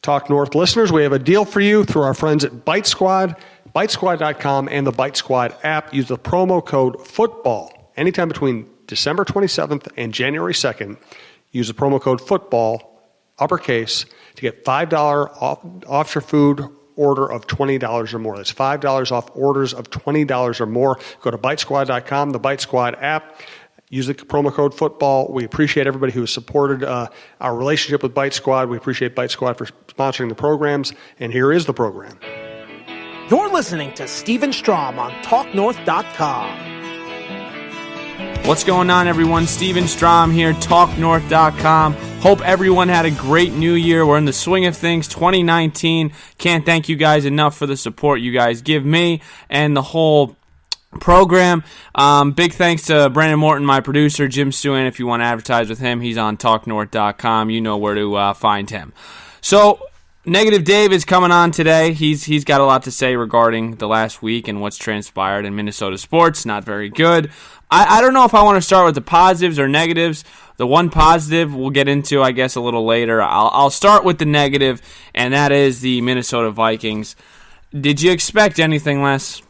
Talk North listeners, we have a deal for you through our friends at Bite Squad, bitesquad.com, and the Bite Squad app. Use the promo code FOOTBALL anytime between December 27th and January 2nd. Use the promo code FOOTBALL, uppercase, to get $5 off your food order of $20 or more. That's $5 off orders of $20 or more. Go to bitesquad.com, the Bite Squad app. Use the promo code FOOTBALL. We appreciate everybody who has supported our relationship with Bite Squad. We appreciate Bite Squad for sponsoring the programs. And here is the program. You're listening to Stephen Strom on TalkNorth.com. What's going on, everyone? Stephen Strom here, TalkNorth.com. Hope everyone had a great new year. We're in the swing of things, 2019. Can't thank you guys enough for the support you guys give me and the whole program. Big thanks to Brandon Morton, my producer, Jim Stewart. If you want to advertise with him, he's on TalkNorth.com. You know where to find him. So, Negative Dave is coming on today. He's got a lot to say regarding the last week and what's transpired in Minnesota sports. Not very good. I don't know if I want to start with the positives or negatives. The one positive we'll get into, I guess, a little later. I'll start with the negative, and that is the Minnesota Vikings. Did you expect anything less?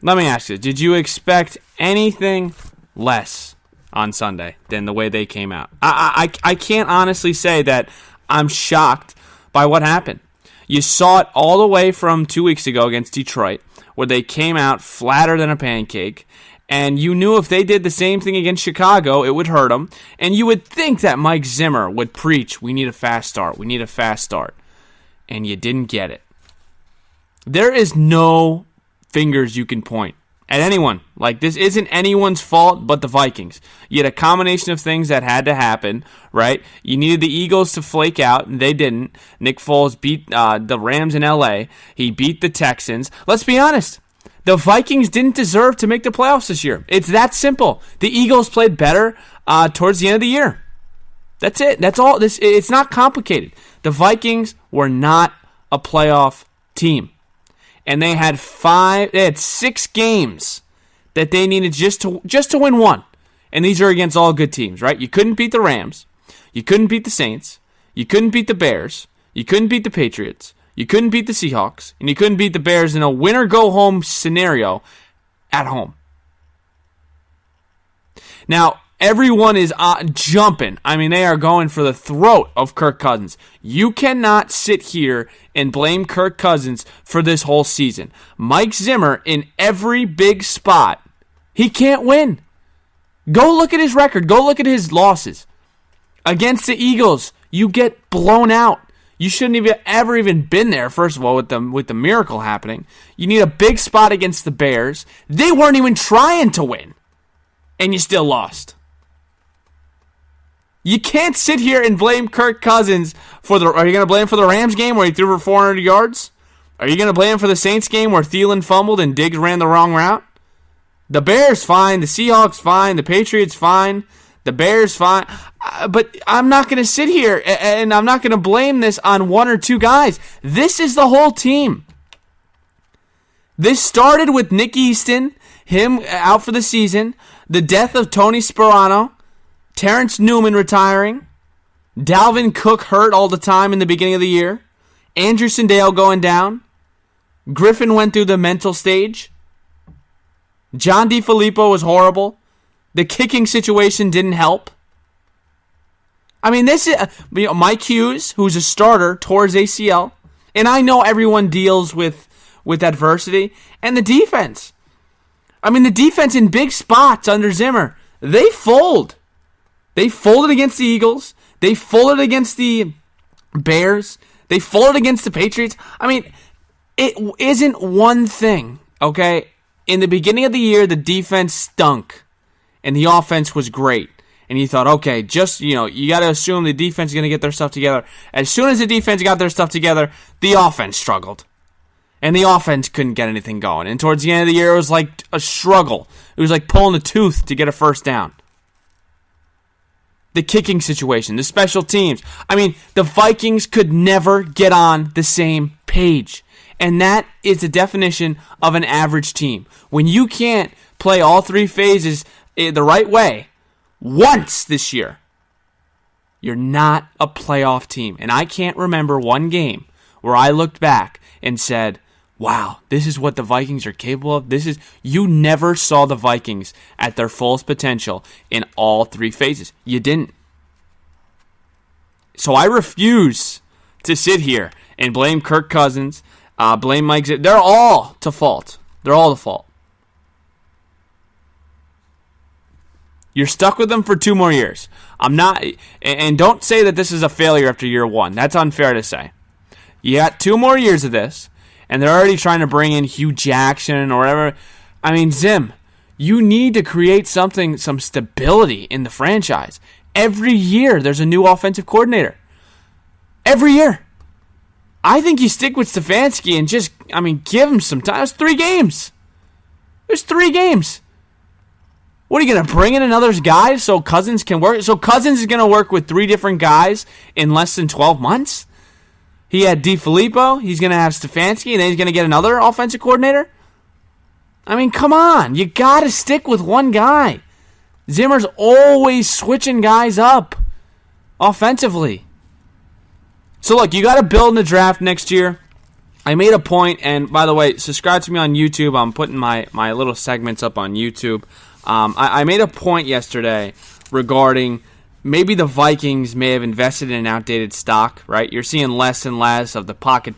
Let me ask you, did you expect anything less on Sunday than the way they came out? I can't honestly say that I'm shocked by what happened. You saw it all the way from 2 weeks ago against Detroit, where they came out flatter than a pancake, and you knew if they did the same thing against Chicago, it would hurt them, and you would think that Mike Zimmer would preach, we need a fast start, we need a fast start, and you didn't get it. There is no fingers you can point at anyone. Like, this isn't anyone's fault but the Vikings. You had a combination of things that had to happen, right? You needed the Eagles to flake out, and they didn't. Nick Foles beat the Rams in L.A. He beat the Texans. Let's be honest. The Vikings didn't deserve to make the playoffs this year. It's that simple. The Eagles played better towards the end of the year. That's it. That's all. It's not complicated. The Vikings were not a playoff team. And they had 6 games that they needed just to win one. And these are against all good teams, right? You couldn't beat the Rams. You couldn't beat the Saints. You couldn't beat the Bears. You couldn't beat the Patriots. You couldn't beat the Seahawks. And you couldn't beat the Bears in a win-or-go-home scenario at home. Now, everyone is jumping. I mean, they are going for the throat of Kirk Cousins. You cannot sit here and blame Kirk Cousins for this whole season. Mike Zimmer, in every big spot, he can't win. Go look at his record. Go look at his losses. Against the Eagles, you get blown out. You shouldn't have ever even been there, first of all, with the miracle happening. You need a big spot against the Bears. They weren't even trying to win, and you still lost. You can't sit here and blame Kirk Cousins for the... Are you going to blame him for the Rams game where he threw for 400 yards? Are you going to blame him for the Saints game where Thielen fumbled and Diggs ran the wrong route? The Bears, fine. The Seahawks, fine. The Patriots, fine. The Bears, fine. But I'm not going to sit here and I'm not going to blame this on one or two guys. This is the whole team. This started with Nick Easton, him out for the season, the death of Tony Sperano, Terrence Newman retiring, Dalvin Cook hurt all the time in the beginning of the year, Andrew Sandale going down, Griffin went through the mental stage, John DeFilippo was horrible, the kicking situation didn't help. I mean, this is Mike Hughes, who's a starter, tore his ACL, and I know everyone deals with adversity, and the defense. I mean, the defense in big spots under Zimmer, they fold. They folded against the Eagles. They folded against the Bears. They folded against the Patriots. I mean, it isn't one thing, okay? In the beginning of the year, the defense stunk, and the offense was great. And you thought, okay, you got to assume the defense is going to get their stuff together. As soon as the defense got their stuff together, the offense struggled. And the offense couldn't get anything going. And towards the end of the year, it was like a struggle. It was like pulling a tooth to get a first down. The kicking situation, the special teams. I mean, the Vikings could never get on the same page. And that is the definition of an average team. When you can't play all three phases the right way once this year, you're not a playoff team. And I can't remember one game where I looked back and said, wow, this is what the Vikings are capable of. You never saw the Vikings at their fullest potential in all three phases. You didn't. So I refuse to sit here and blame Kirk Cousins, blame Mike Zimmer. They're all to fault. They're all to fault. You're stuck with them for 2 more years. I'm not, and don't say that this is a failure after year 1. That's unfair to say. You got 2 more years of this, and they're already trying to bring in Hugh Jackson or whatever. I mean, Zim, you need to create some stability in the franchise. Every year, there's a new offensive coordinator. Every year. I think you stick with Stefanski and just, give him some time. It's 3 games. There's 3 games. What, are you going to bring in another guy so Cousins can work? So Cousins is going to work with 3 different guys in less than 12 months? He had DiFilippo. He's going to have Stefanski, and then he's going to get another offensive coordinator? Come on. You got to stick with one guy. Zimmer's always switching guys up offensively. So, look, you got to build in the draft next year. I made a point, and by the way, subscribe to me on YouTube. I'm putting my little segments up on YouTube. I made a point yesterday regarding maybe the Vikings may have invested in an outdated stock, right? You're seeing less and less of the pocket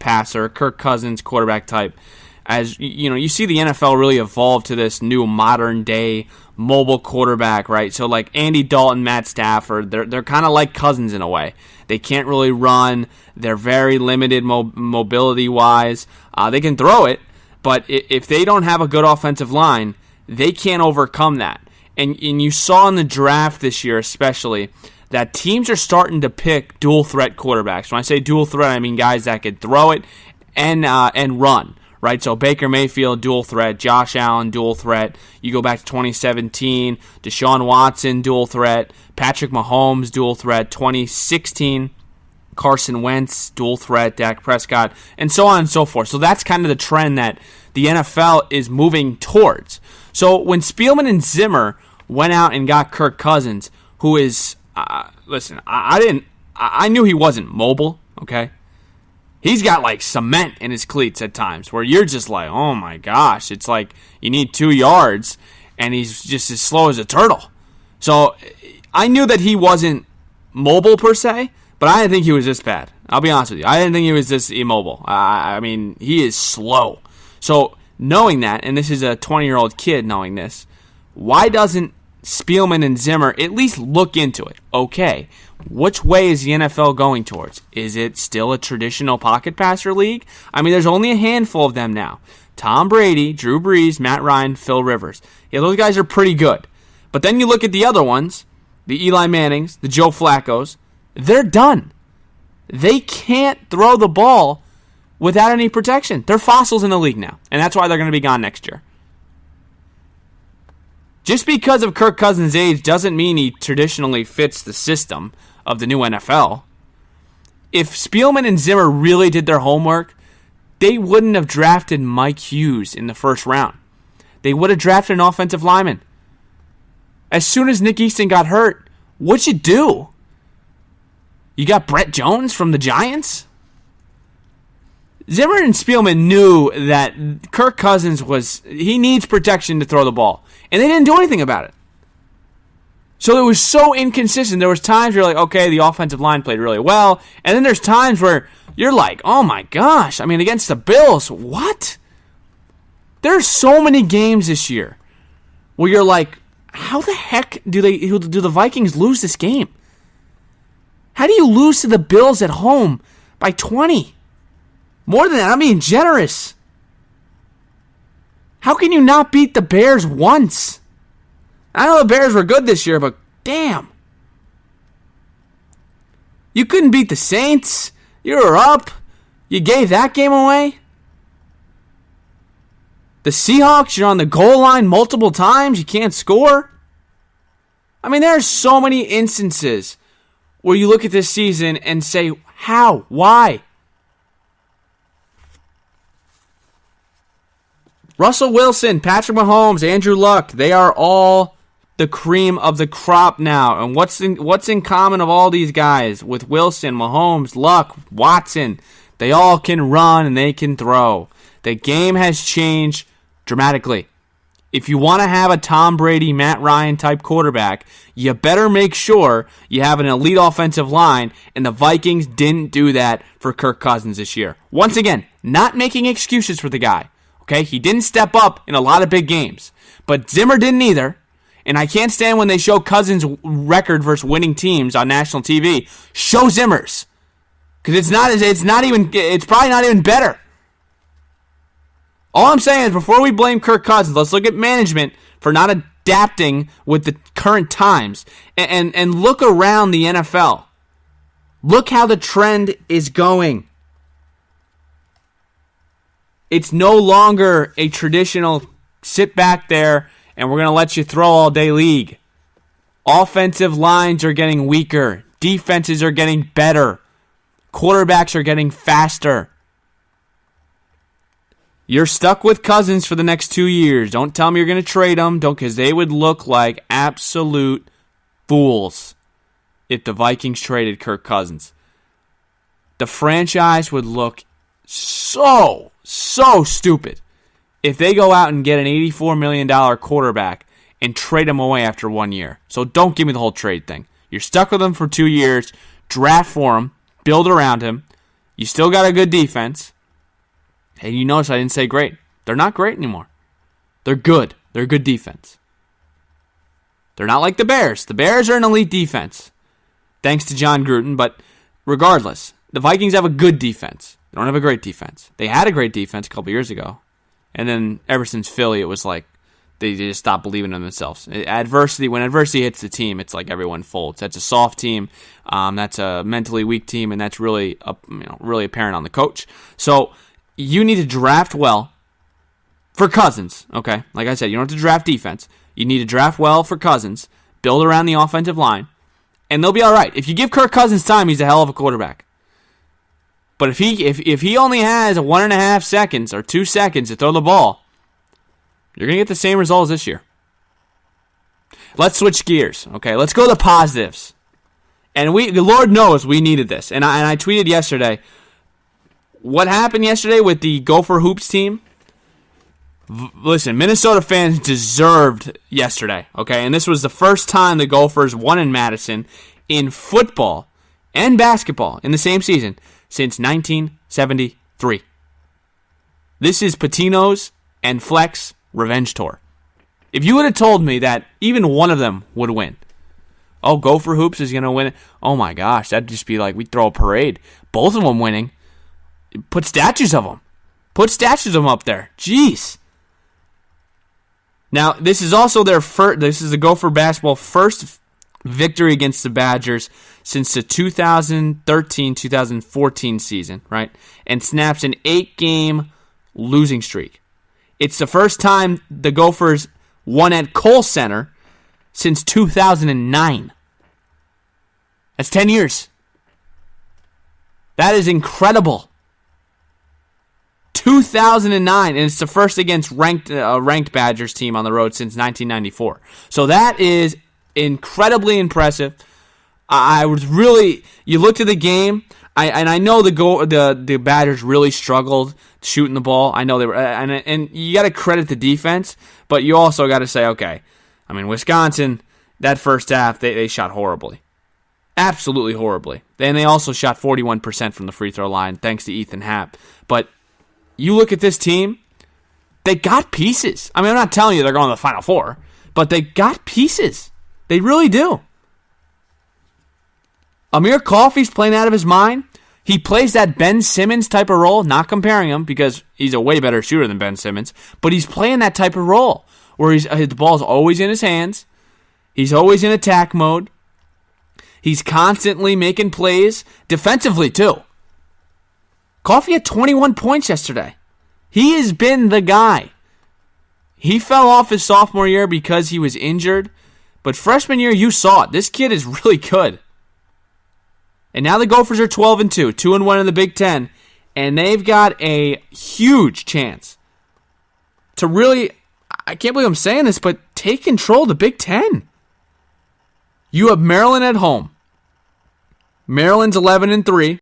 passer, Kirk Cousins quarterback type. As you see the NFL really evolve to this new modern day mobile quarterback, right? So like Andy Dalton, Matt Stafford, they're kind of like Cousins in a way. They can't really run. They're very limited mobility wise. They can throw it, but if they don't have a good offensive line, they can't overcome that. And you saw in the draft this year especially that teams are starting to pick dual threat quarterbacks. When I say dual threat, I mean guys that could throw it and run. Right, so Baker Mayfield, dual threat. Josh Allen, dual threat. You go back to 2017, Deshaun Watson, dual threat. Patrick Mahomes, dual threat. 2016, Carson Wentz, dual threat. Dak Prescott, and so on and so forth. So that's kind of the trend that the NFL is moving towards. So when Spielman and Zimmer went out and got Kirk Cousins, who is, listen, I knew he wasn't mobile, okay? He's got like cement in his cleats at times where you're just like, oh my gosh, it's like you need 2 yards and he's just as slow as a turtle. So I knew that he wasn't mobile per se, but I didn't think he was this bad. I'll be honest with you. I didn't think he was this immobile. He is slow. So knowing that, and this is a 20-year-old kid knowing this, why doesn't Spielman and Zimmer at least look into it? Okay, which way is the NFL going towards? Is it still a traditional pocket passer league? There's only a handful of them now. Tom Brady, Drew Brees, Matt Ryan, Phil Rivers. Yeah, those guys are pretty good. But then you look at the other ones, the Eli Mannings, the Joe Flaccos, they're done. They can't throw the ball without any protection. They're fossils in the league now, and that's why they're going to be gone next year. Just because of Kirk Cousins' age doesn't mean he traditionally fits the system of the new NFL. If Spielman and Zimmer really did their homework, they wouldn't have drafted Mike Hughes in the first round. They would have drafted an offensive lineman. As soon as Nick Easton got hurt, what'd you do? You got Brett Jones from the Giants? Zimmer and Spielman knew that Kirk Cousins he needs protection to throw the ball. And they didn't do anything about it. So it was so inconsistent. There was times where you're like, okay, the offensive line played really well. And then there's times where you're like, oh my gosh. Against the Bills, what? There's so many games this year where you're like, how the heck do the Vikings lose this game? How do you lose to the Bills at home by 20? More than that, I'm being generous. How can you not beat the Bears once? I know the Bears were good this year, but damn. You couldn't beat the Saints. You were up. You gave that game away. The Seahawks, you're on the goal line multiple times. You can't score. There are so many instances where you look at this season and say, how? Why? Russell Wilson, Patrick Mahomes, Andrew Luck, they're the cream of the crop now. And what's in common of all these guys with Wilson, Mahomes, Luck, Watson? They all can run and they can throw. The game has changed dramatically. If you want to have a Tom Brady, Matt Ryan type quarterback, you better make sure you have an elite offensive line, and the Vikings didn't do that for Kirk Cousins this year. Once again, not making excuses for the guy. Okay, he didn't step up in a lot of big games, but Zimmer didn't either. And I can't stand when they show Cousins' record versus winning teams on national TV. Show Zimmer's, because it's probably not even better. All I'm saying is, before we blame Kirk Cousins, let's look at management for not adapting with the current times and look around the NFL. Look how the trend is going. It's no longer a traditional sit back there and we're going to let you throw all day league. Offensive lines are getting weaker. Defenses are getting better. Quarterbacks are getting faster. You're stuck with Cousins for the next 2 years. Don't tell me you're going to trade him, because they would look like absolute fools if the Vikings traded Kirk Cousins. The franchise would look so stupid if they go out and get an $84 million quarterback and trade him away after 1 year. So don't give me the whole trade thing. You're stuck with him for 2 years. Draft for him. Build around him. You still got a good defense. And you notice I didn't say great. They're not great anymore. They're good. They're a good defense. They're not like the Bears. The Bears are an elite defense, thanks to John Gruden. But regardless, the Vikings have a good defense. They don't have a great defense. They had a great defense a couple years ago. And then ever since Philly, it was like they just stopped believing in themselves. When adversity hits the team, it's like everyone folds. That's a soft team. That's a mentally weak team, and that's really apparent on the coach. So you need to draft well for Cousins, okay? Like I said, you don't have to draft defense. You need to draft well for Cousins, build around the offensive line, and they'll be all right. If you give Kirk Cousins time, he's a hell of a quarterback. But if he only has 1.5 seconds or 2 seconds to throw the ball, you're going to get the same results this year. Let's switch gears, okay? Let's go to positives. And the Lord knows we needed this. And I tweeted yesterday, what happened yesterday with the Gopher Hoops team? Listen, Minnesota fans deserved yesterday, okay? And this was the first time the Gophers won in Madison in football and basketball in the same season since 1973. This is Patino's and Fleck's revenge tour. If you would have told me that even one of them would win, Gopher Hoops is going to win it, oh my gosh, that'd just be like we'd throw a parade. Both of them winning. Put statues of them. Put statues of them up there. Jeez. Now, this is also this is the Gopher basketball first victory against the Badgers since the 2013-2014 season, right? And snaps an 8-game losing streak. It's the first time the Gophers won at Kohl Center since 2009. That's 10 years. That is incredible. 2009, and it's the first against ranked Badgers team on the road since 1994. So that is incredibly impressive. I was really, you looked at the game, I know the Badgers really struggled shooting the ball. I know they were, and you got to credit the defense, but you also got to say, okay, I mean, Wisconsin, that first half, they shot horribly. Absolutely horribly. And they also shot 41% from the free throw line, thanks to Ethan Happ. But you look at this team, they got pieces. I mean, I'm not telling you they're going to the Final Four, but they got pieces. They really do. Amir Coffey's playing out of his mind. He plays that Ben Simmons type of role, not comparing him because he's a way better shooter than Ben Simmons, but he's playing that type of role where the ball's always in his hands. He's always in attack mode. He's constantly making plays defensively too. Coffey had 21 points yesterday. He has been the guy. He fell off his sophomore year because he was injured, but freshman year you saw it. This kid is really good. And now the Gophers are 12-2, 2-1 in the Big Ten, and they've got a huge chance to really, I can't believe I'm saying this, but take control of the Big Ten. You have Maryland at home. Maryland's 11-3.